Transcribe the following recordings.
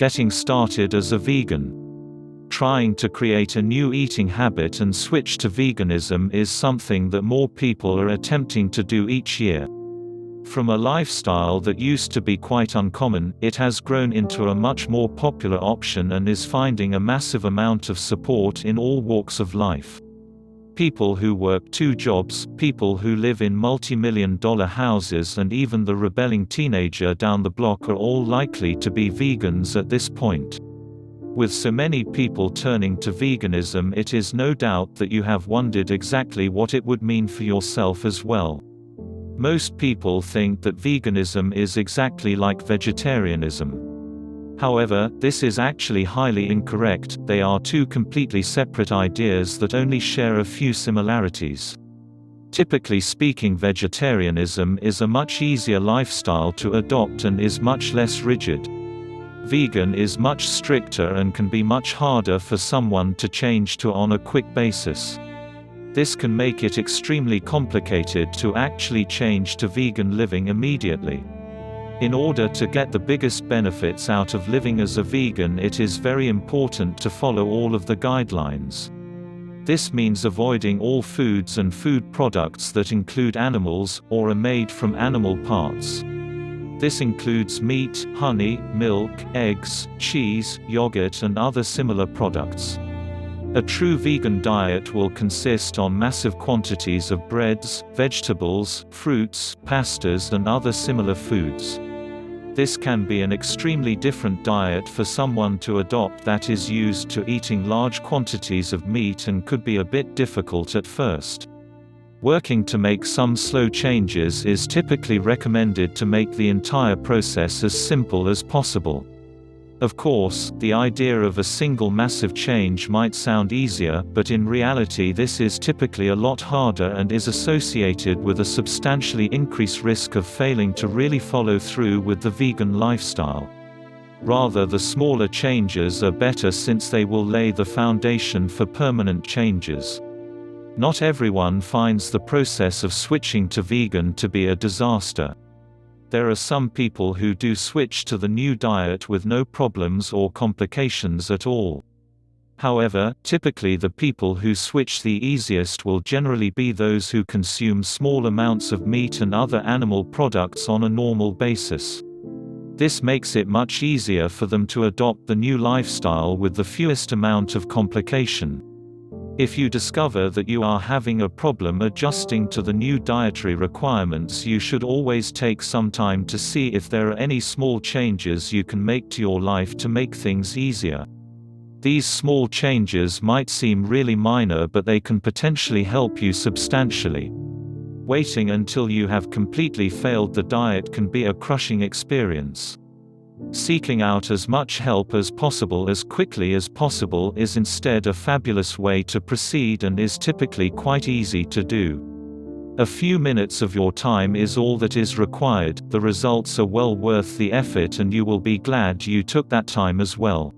Getting started as a vegan. Trying to create a new eating habit and switch to veganism is something that more people are attempting to do each year. From a lifestyle that used to be quite uncommon, it has grown into a much more popular option and is finding a massive amount of support in all walks of life. People who work 2 jobs, people who live in multi-million-dollar houses, and even the rebelling teenager down the block are all likely to be vegans at this point. With so many people turning to veganism, it is no doubt that you have wondered exactly what it would mean for yourself as well. Most people think that veganism is exactly like vegetarianism. However, this is actually highly incorrect. They are 2 completely separate ideas that only share a few similarities. Typically speaking, vegetarianism is a much easier lifestyle to adopt and is much less rigid. Vegan is much stricter and can be much harder for someone to change to on a quick basis. This can make it extremely complicated to actually change to vegan living immediately. In order to get the biggest benefits out of living as a vegan, it is very important to follow all of the guidelines. This means avoiding all foods and food products that include animals, or are made from animal parts. This includes meat, honey, milk, eggs, cheese, yogurt and other similar products. A true vegan diet will consist on massive quantities of breads, vegetables, fruits, pastas and other similar foods. This can be an extremely different diet for someone to adopt that is used to eating large quantities of meat and could be a bit difficult at first. Working to make some slow changes is typically recommended to make the entire process as simple as possible. Of course, the idea of a single massive change might sound easier, but in reality this is typically a lot harder and is associated with a substantially increased risk of failing to really follow through with the vegan lifestyle. Rather, the smaller changes are better since they will lay the foundation for permanent changes. Not everyone finds the process of switching to vegan to be a disaster. There are some people who do switch to the new diet with no problems or complications at all. However, typically the people who switch the easiest will generally be those who consume small amounts of meat and other animal products on a normal basis. This makes it much easier for them to adopt the new lifestyle with the fewest amount of complication. If you discover that you are having a problem adjusting to the new dietary requirements, you should always take some time to see if there are any small changes you can make to your life to make things easier. These small changes might seem really minor, but they can potentially help you substantially. Waiting until you have completely failed the diet can be a crushing experience. Seeking out as much help as possible as quickly as possible is instead a fabulous way to proceed and is typically quite easy to do. A few minutes of your time is all that is required. The results are well worth the effort and you will be glad you took that time as well.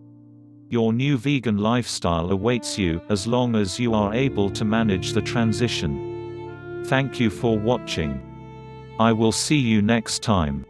Your new vegan lifestyle awaits you, as long as you are able to manage the transition. Thank you for watching. I will see you next time.